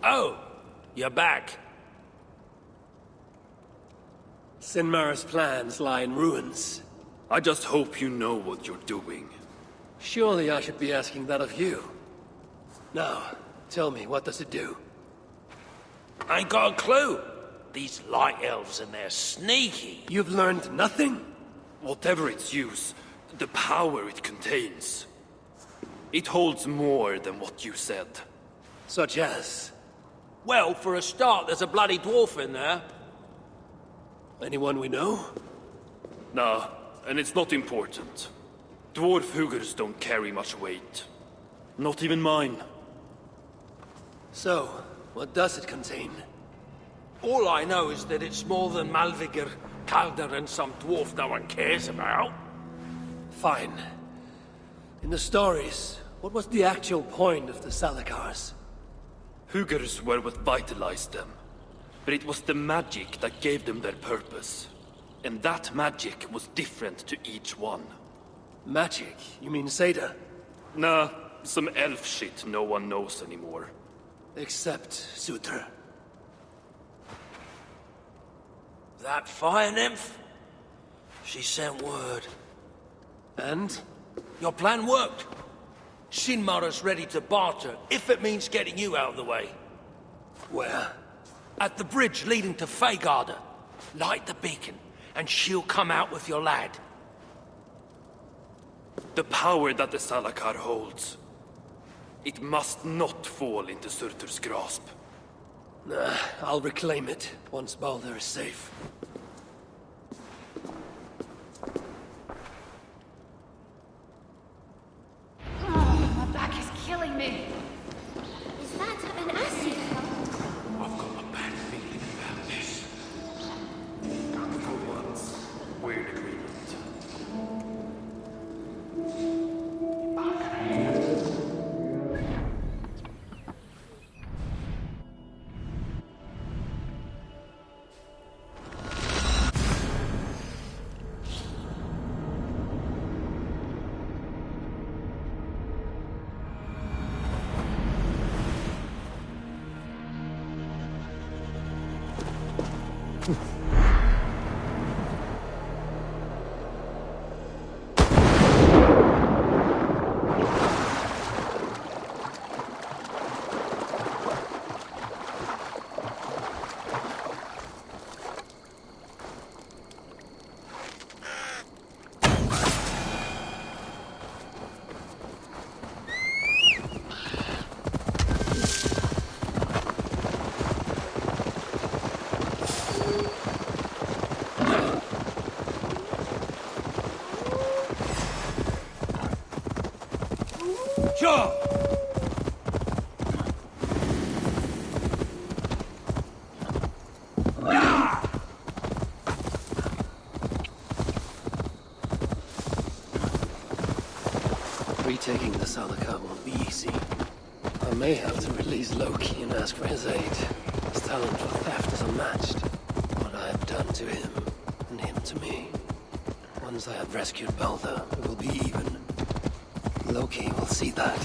Oh, you're back. Sinmar's plans lie in ruins. I just hope you know what you're doing. Surely I should be asking that of you. Now, tell me, what does it do? I ain't got a clue. These light elves and they're sneaky. You've learned nothing? Whatever its use, the power it contains. It holds more than what you said. Such as? Well, for a start, there's a bloody dwarf in there. Anyone we know? Nah, and it's not important. Dwarf Hugers don't carry much weight. Not even mine. So, what does it contain? All I know is that it's more than Malvigr, Calder, and some dwarf no one cares about. Fine. In the stories, what was the actual point of the Salakars? Hugers were what vitalized them. But it was the magic that gave them their purpose. And that magic was different to each one. Magic? You mean Seda? Nah, some elf shit no one knows anymore. Except Sutra. That fire nymph? She sent word. And? Your plan worked. Sinmara's ready to barter, if it means getting you out of the way. Where? At the bridge leading to Feygarda. Light the beacon, and she'll come out with your lad. The power that the Salakar holds. It must not fall into Surtur's grasp. Nah, I'll reclaim it once Baldur is safe. My back is killing me. Is that an Aesir? I've got a bad feeling about this. For once, we're in agreement. Sure! Retaking the Salakar won't be easy. I may have to release Loki and ask for his aid. His talent for theft is unmatched. What I have done to him, and him to me. Once I have rescued Baldur, we will be even. Loki will see that.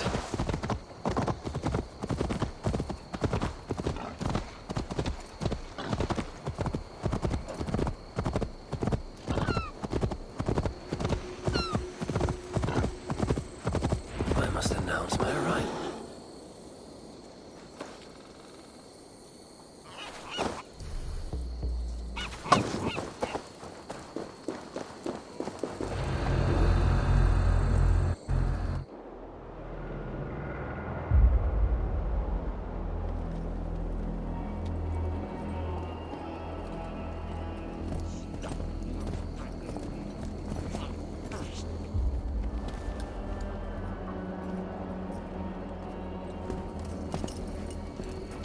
I must announce my arrival.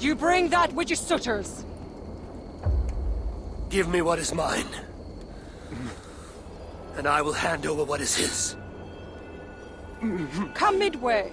You bring that which is Sutter's. Give me what is mine. And I will hand over what is his. Come midway.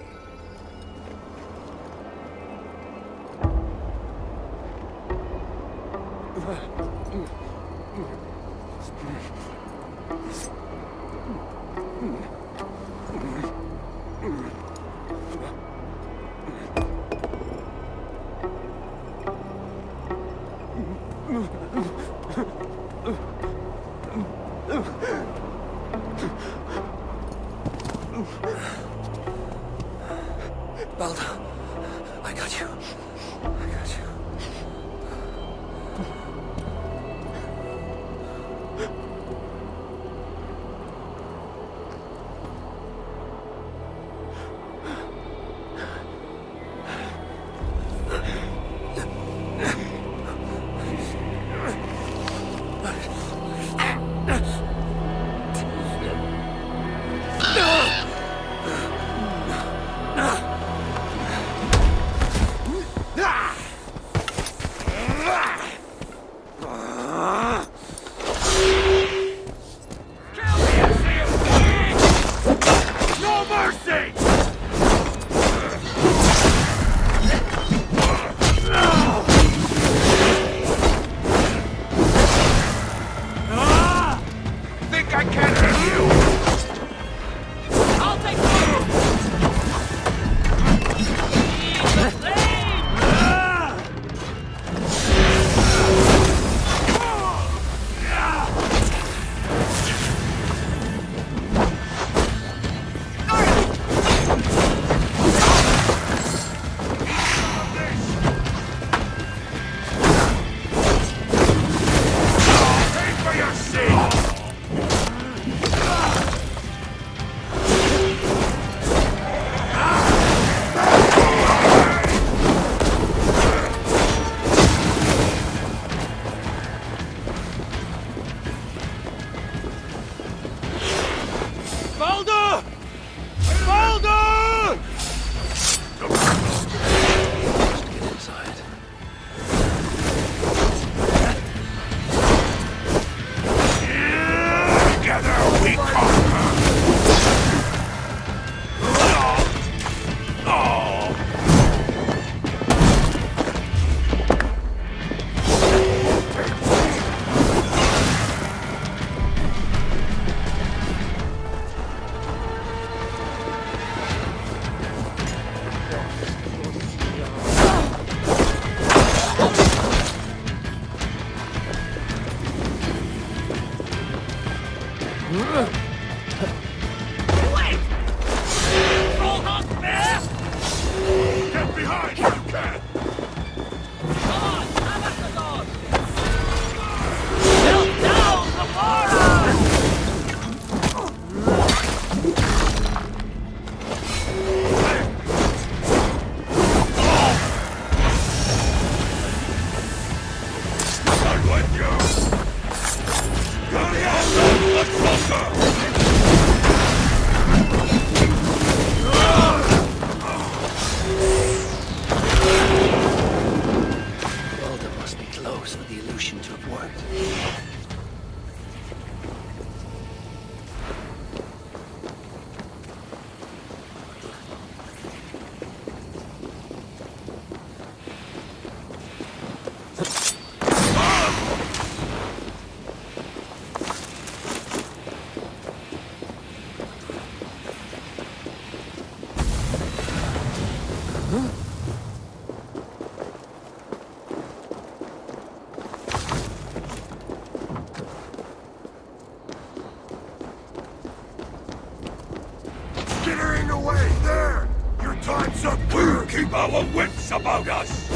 Keep our wits about us!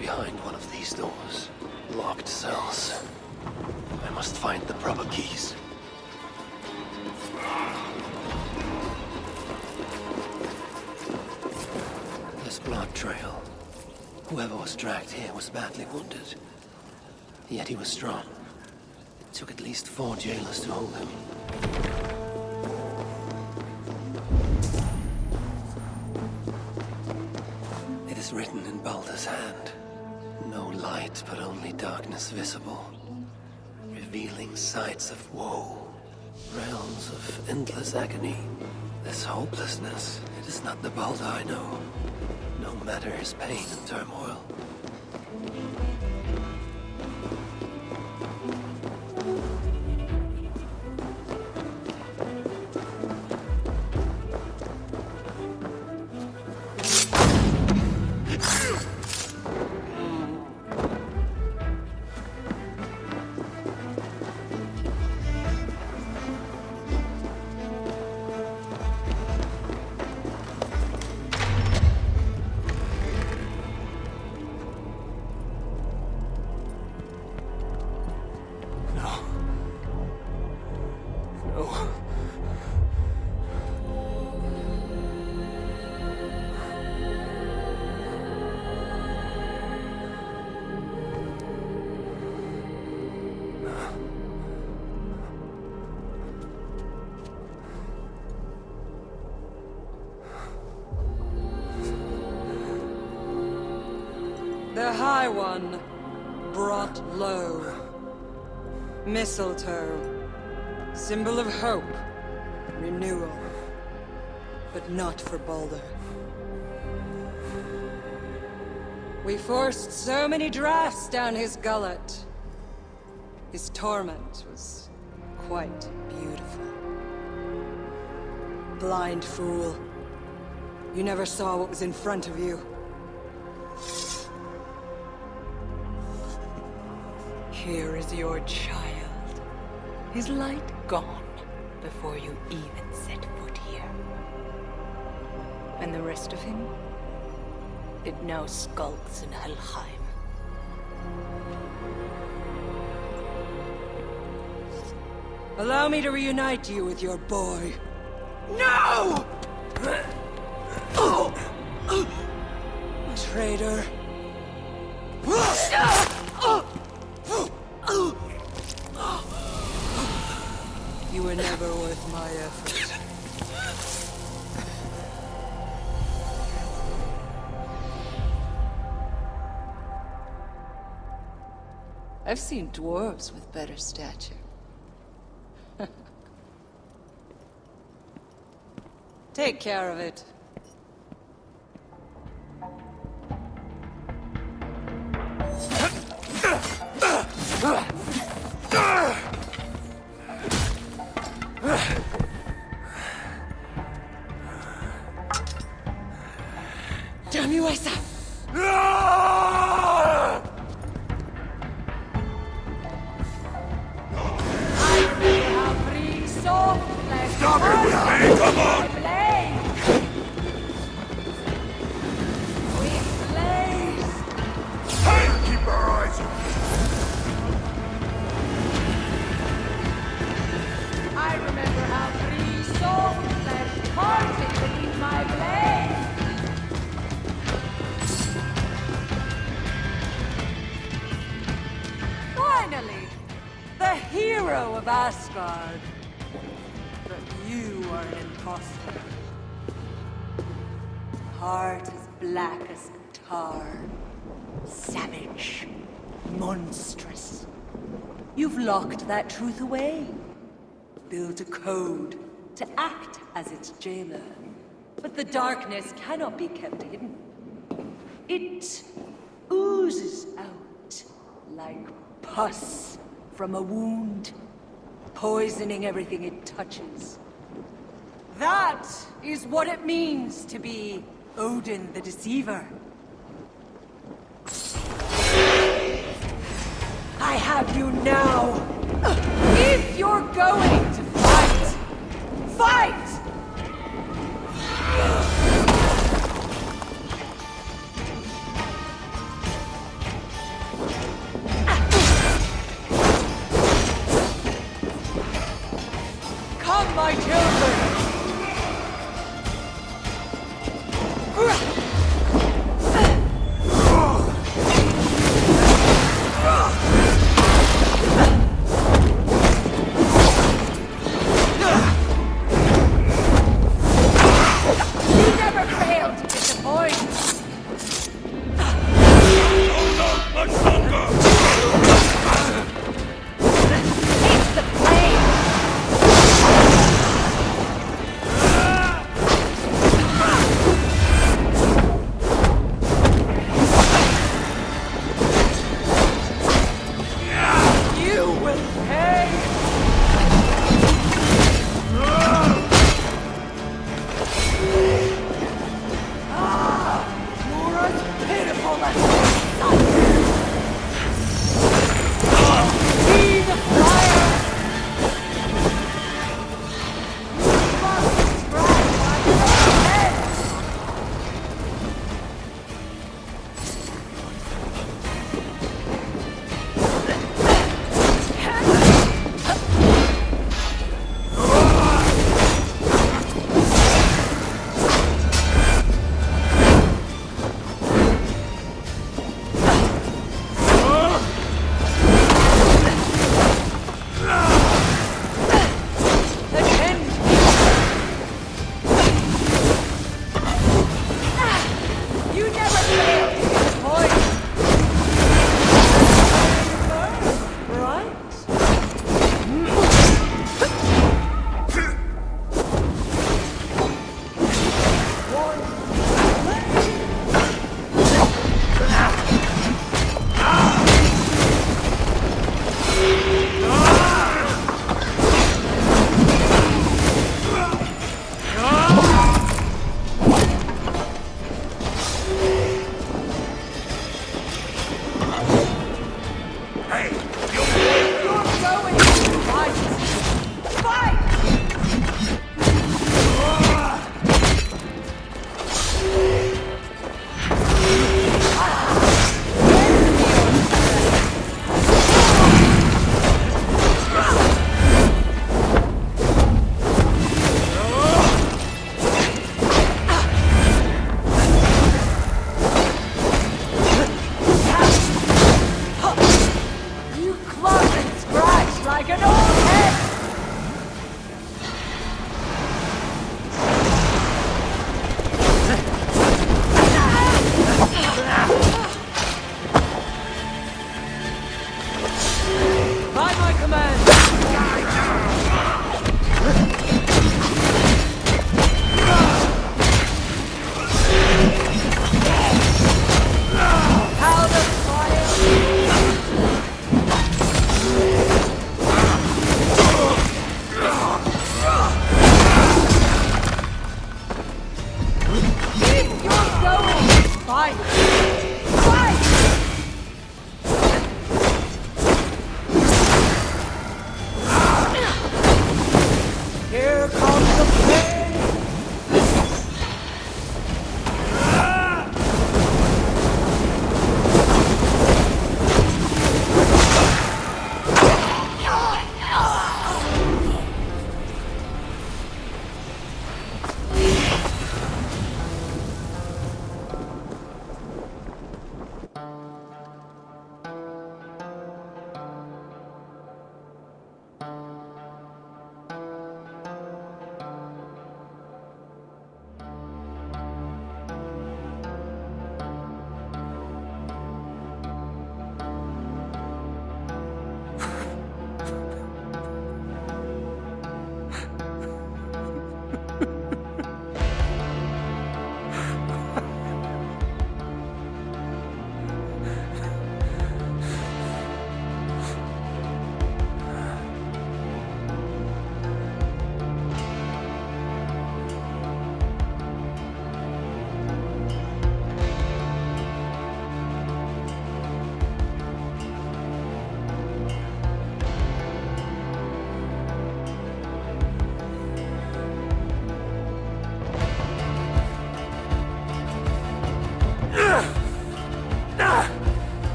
Behind one of these doors. Locked cells. I must find the proper keys. This blood trail. Whoever was dragged here was badly wounded. Yet he was strong. It took at least 4 jailers to hold him. It is written in Baldur's hand. No light, but only darkness visible, revealing sights of woe. Realms of endless agony. This hopelessness, it is not the Balder I know. No matter his pain and turmoil. The High One brought low. Mistletoe, symbol of hope, renewal, but not for Balder. We forced so many drafts down his gullet. His torment was quite beautiful. Blind fool. You never saw what was in front of you. Here is your child. His light gone before you even set foot here. And the rest of him? It now skulks in Helheim. Allow me to reunite you with your boy. No! Traitor. You were never worth my effort. I've seen dwarves with better stature. Take care of it. Damn you, Aesir! Stop it with me, come on! Hey, keep our eyes open! I remember how three soft flesh parted beneath my blade. Finally! The hero of Asgard! But you are an imposter. Heart as black as tar. Savage. Monstrous. You've locked that truth away. Built a code to act as its jailer. But the darkness cannot be kept hidden. It oozes out like pus from a wound, poisoning everything it touches. That is what it means to be Odin the Deceiver. I have you now! If you're going to fight, fight! Come, my children!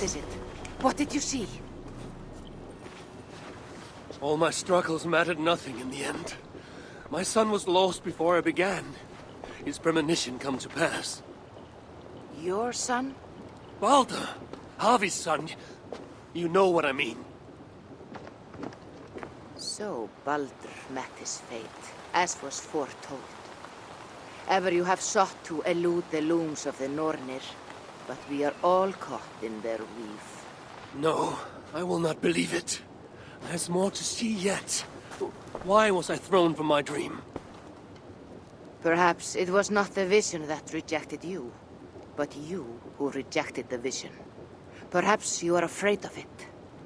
is it? What did you see? All my struggles mattered nothing in the end. My son was lost before I began. His premonition come to pass. Your son? Balder! Harvey's son. You know what I mean. So Balder met his fate, as was foretold. Ever you have sought to elude the looms of the Nornir, but we are all caught in their weave. No, I will not believe it. There's more to see yet. Why was I thrown from my dream? Perhaps it was not the vision that rejected you, but you who rejected the vision. Perhaps you are afraid of it.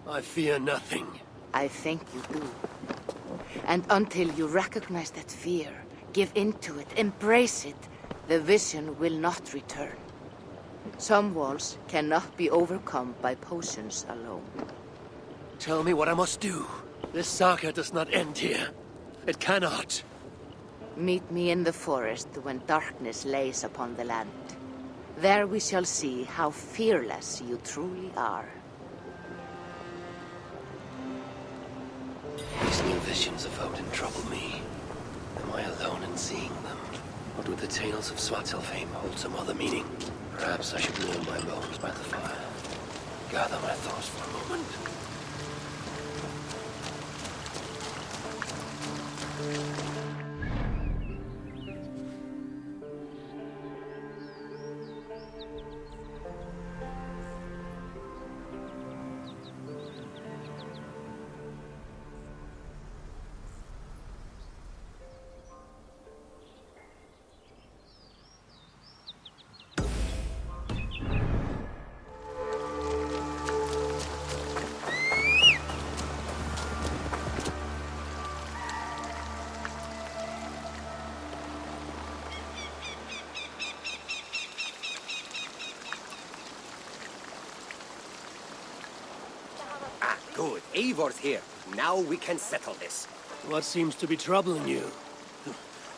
I fear nothing. I think you do. And until you recognize that fear, give in to it, embrace it, the vision will not return. Some walls cannot be overcome by potions alone. Tell me what I must do. This saga does not end here. It cannot. Meet me in the forest when darkness lays upon the land. There we shall see how fearless you truly are. These new visions of Odin trouble me. Am I alone in seeing them? Or do the tales of Svartalfheim hold some other meaning? Perhaps I should warm my bones by the fire. Gather my thoughts for a moment. Good. Eivor's here. Now we can settle this. What seems to be troubling you?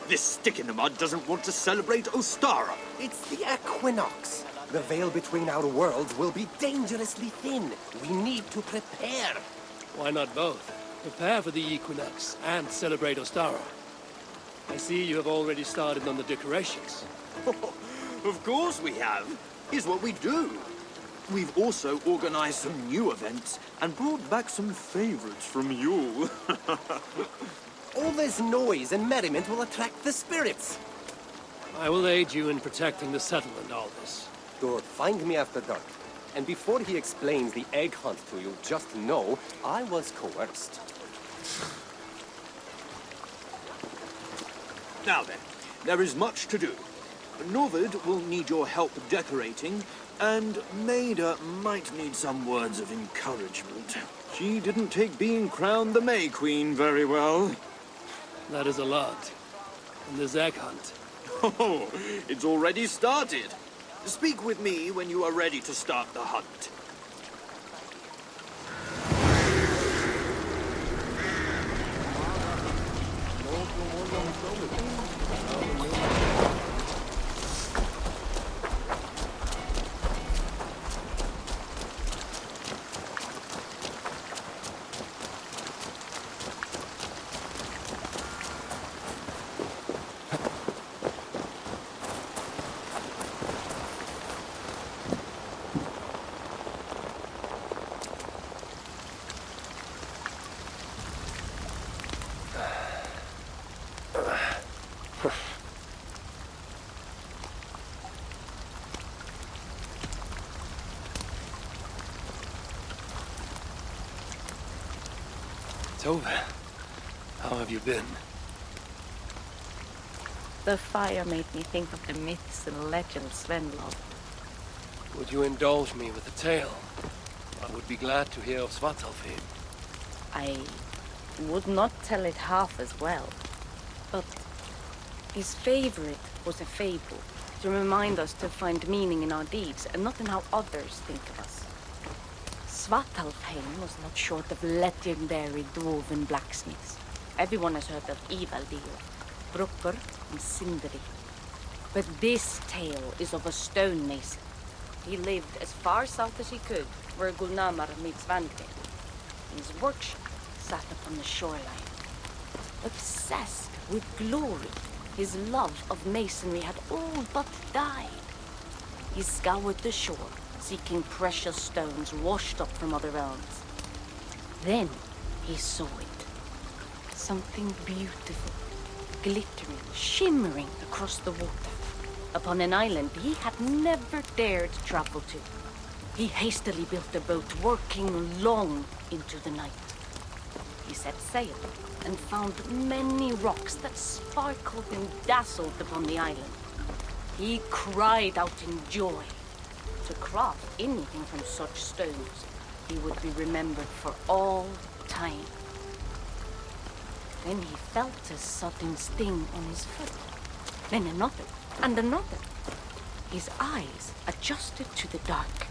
This stick in the mud doesn't want to celebrate Ostara. It's the equinox. The veil between our worlds will be dangerously thin. We need to prepare. Why not both? Prepare for the equinox and celebrate Ostara. I see you have already started on the decorations. Of course we have. Here's what we do. We've also organized some new events and brought back some favorites from you. All this noise and merriment will attract the spirits. I will aid you in protecting the settlement, Aldous. Good. Find me after dark. And before he explains the egg hunt to you, just know I was coerced. Now then, there is much to do. Norvid will need your help decorating, and Maida might need some words of encouragement. She didn't take being crowned the May Queen very well. That is a lot. And this egg hunt. Oh, it's already started. Speak with me when you are ready to start the hunt. Tove, how have you been? The fire made me think of the myths and legends Sven loved. Would you indulge me with a tale? I would be glad to hear of Svartalfheim. I would not tell it half as well, but his favorite was a fable, to remind us to find meaning in our deeds and not in how others think of us. Svartalfheim was not short of legendary dwarven blacksmiths. Everyone has heard of Ivaldir, Brukker, and Sindri. But this tale is of a stonemason, he lived as far south as he could, where Gulnamar meets Vangren. His workshop sat upon the shoreline. Obsessed with glory, his love of masonry had all but died. He scoured the shore, seeking precious stones washed up from other realms. Then he saw it. Something beautiful, glittering, shimmering across the water, upon an island he had never dared travel to. He hastily built a boat, working long into the night. He set sail and found many rocks that sparkled and dazzled upon the island. He cried out in joy. To craft anything from such stones, he would be remembered for all time. Then he felt a sudden sting on his foot. Then another, and another. His eyes adjusted to the dark.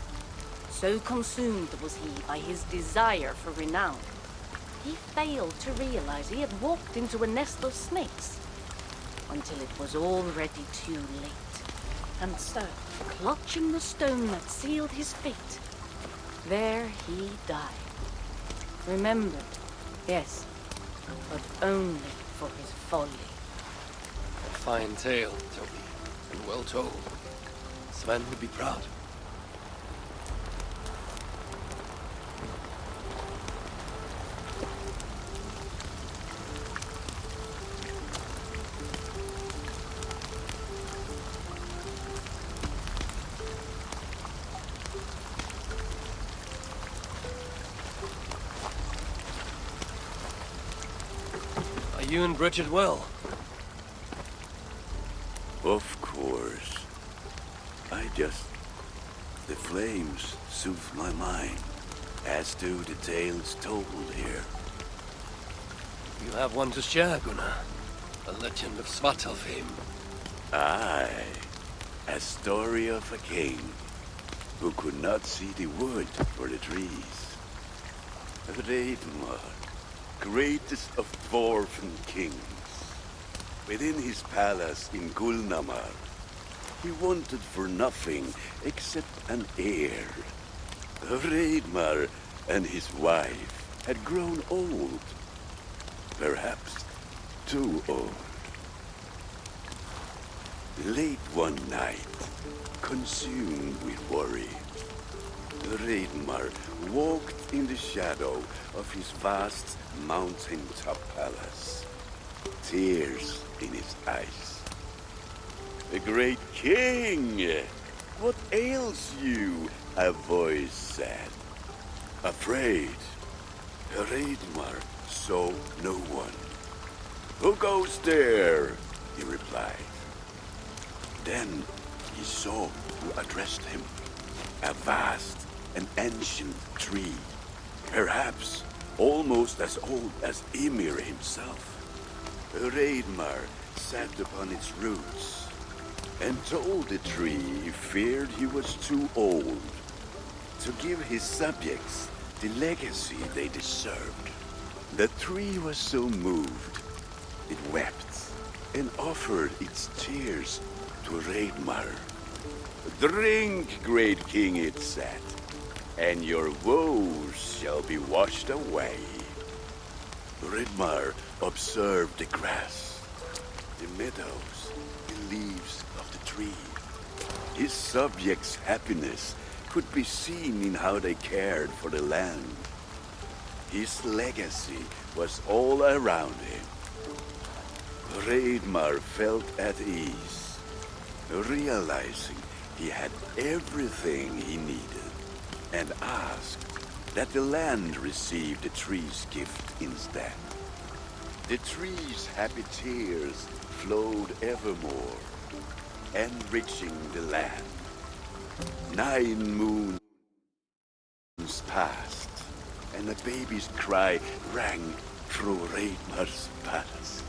So consumed was he by his desire for renown, he failed to realize he had walked into a nest of snakes, until it was already too late. And so, clutching the stone that sealed his fate, there he died. Remembered, yes, but only for his folly. A fine tale, Toby, and well told. Sven would be proud. Are you and Bridget well? Of course. The flames soothe my mind, as do the tales told here. You have one to share, Gunnar. A legend of Svartalfheim. Aye, a story of a king who could not see the wood for the trees. Ragnarok, greatest of dwarven kings. Within his palace in Gulnamar, he wanted for nothing except an heir. Ragnarok and his wife had grown old. Perhaps too old. Late one night, consumed with worry, Ragnarok walked in the shadow of his vast mountain-top palace, tears in his eyes. "The great king! What ails you?" a voice said. Afraid, Ragnarok saw no one. "Who goes there?" he replied. Then he saw who addressed him. A vast and ancient tree, perhaps almost as old as Ymir himself. Ragnarok sat upon its roots and told the tree he feared he was too old to give his subjects the legacy they deserved. The tree was so moved, it wept and offered its tears to Ragnarok. "Drink, great king," it said, "and your woes shall be washed away." Ragnarok observed the grass, the meadows, the leaves of the tree. His subjects' happiness could be seen in how they cared for the land. His legacy was all around him. Ragnarok felt at ease, realizing he had everything he needed, and asked that the land receive the tree's gift instead. The tree's happy tears flowed evermore, enriching the land. 9 moons passed, and a baby's cry rang through Ragnar's palace.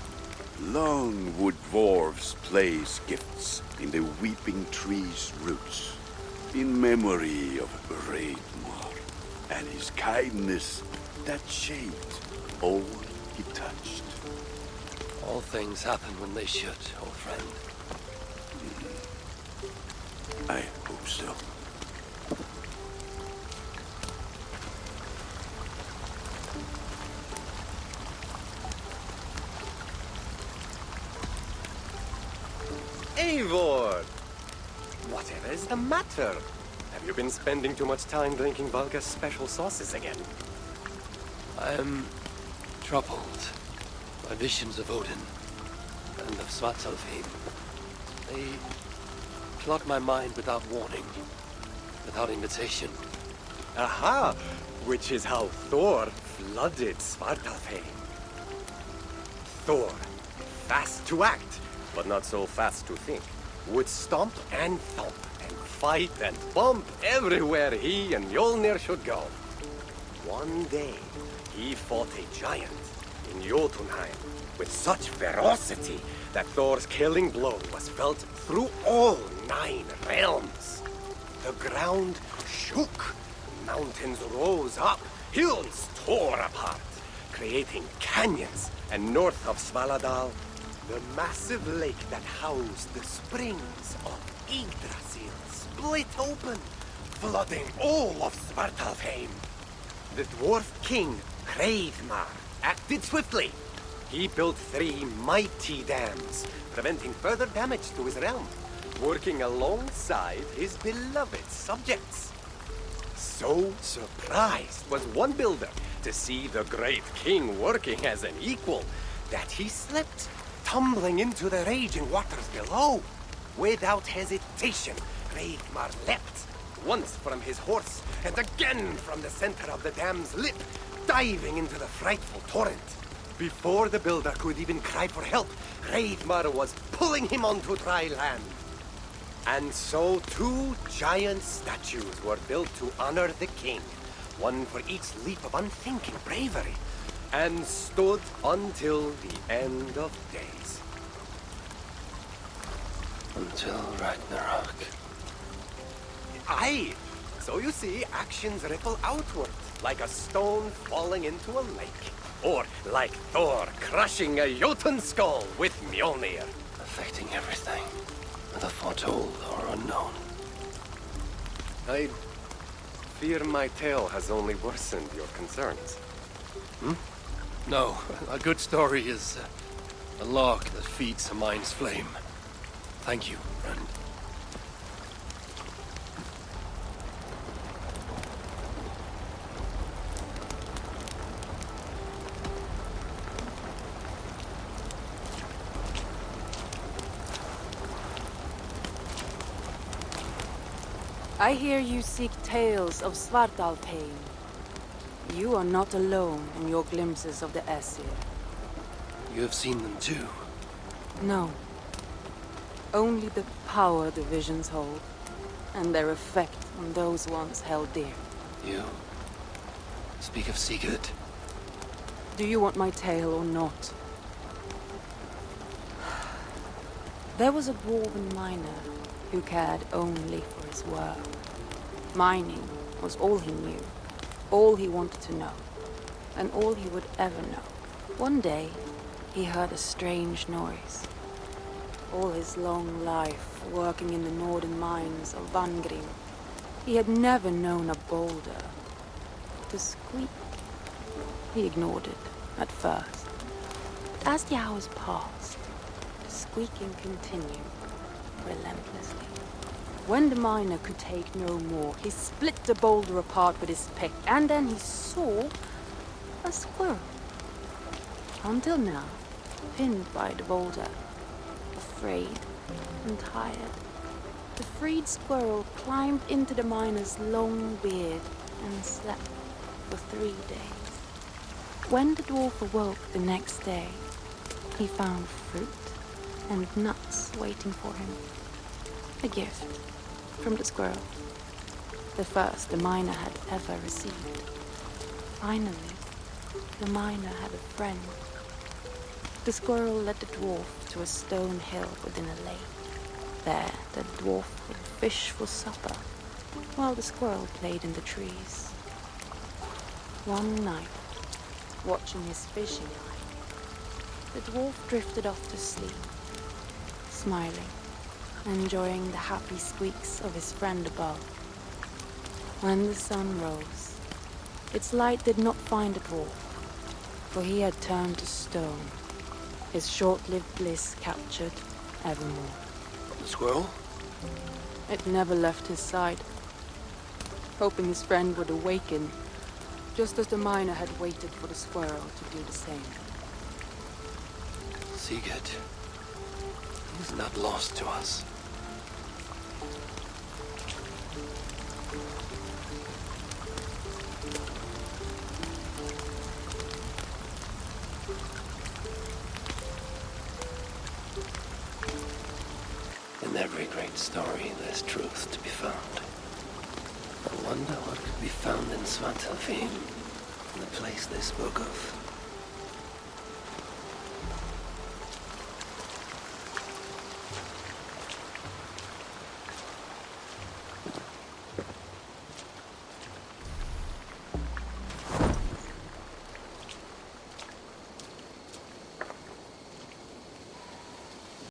Long would dwarves place gifts in the weeping tree's roots, in memory of Ragnarok and his kindness that shaped all he touched. All things happen when they should, old friend. I hope so. Eivor! Whatever is the matter? Have you been spending too much time drinking Valga's special sauces again? I am troubled by visions of Odin and of Svartalfheim. They clog my mind without warning, without invitation. Aha! Which is how Thor flooded Svartalfheim. Thor, fast to act, but not so fast to think, would stomp and thump and fight and bump everywhere he and Mjolnir should go. One day, he fought a giant in Jotunheim with such ferocity that Thor's killing blow was felt through all 9 realms. The ground shook, mountains rose up, hills tore apart, creating canyons, and north of Svaladal, the massive lake that housed the springs of Yggdrasil split open, flooding all of Svartalfheim. The dwarf king, Hreidmar, acted swiftly. He built 3 mighty dams, preventing further damage to his realm, working alongside his beloved subjects. So surprised was one builder to see the great king working as an equal that he slipped, tumbling into the raging waters below. Without hesitation, Hreidmar leapt, once from his horse and again from the center of the dam's lip, diving into the frightful torrent. Before the builder could even cry for help, Hreidmar was pulling him onto dry land. And so 2 giant statues were built to honor the king, one for each leap of unthinking bravery, and stood until the end of days. Until Ragnarok. Aye! So you see, actions ripple outward, like a stone falling into a lake. Or like Thor crushing a Jotun skull with Mjolnir. Affecting everything, whether foretold or unknown. I fear my tale has only worsened your concerns. No, a good story is a log that feeds a mind's flame. Thank you, friend. I hear you seek tales of Svartalfheim. You are not alone in your glimpses of the Aesir. You have seen them too. No. Only the power the visions hold, and their effect on those once held dear. You speak of Sigurd. Do you want my tale or not? There was a dwarven miner who cared only for his work. Mining was all he knew, all he wanted to know, and all he would ever know. One day, he heard a strange noise. All his long life, working in the northern mines of Vangrim, he had never known a boulder to squeak. He ignored it at first. But as the hours passed, the squeaking continued relentlessly. When the miner could take no more, he split the boulder apart with his pick, and then he saw a squirrel. Until now, pinned by the boulder, afraid and tired, the freed squirrel climbed into the miner's long beard and slept for 3 days. When the dwarf awoke the next day, he found fruit and nuts waiting for him. A gift from the squirrel, the first the miner had ever received. Finally, the miner had a friend. The squirrel led the dwarf to a stone hill within a lake. There, the dwarf would fish for supper, while the squirrel played in the trees. One night, watching his fishing line, the dwarf drifted off to sleep, smiling, enjoying the happy squeaks of his friend above. When the sun rose, its light did not find the dwarf, for he had turned to stone, his short-lived bliss captured evermore. The squirrel? It never left his side, hoping his friend would awaken, just as the miner had waited for the squirrel to do the same. Sigurd. He's not lost to us. In every great story, there's truth to be found. I wonder what could be found in Svartalfheim, the place they spoke of.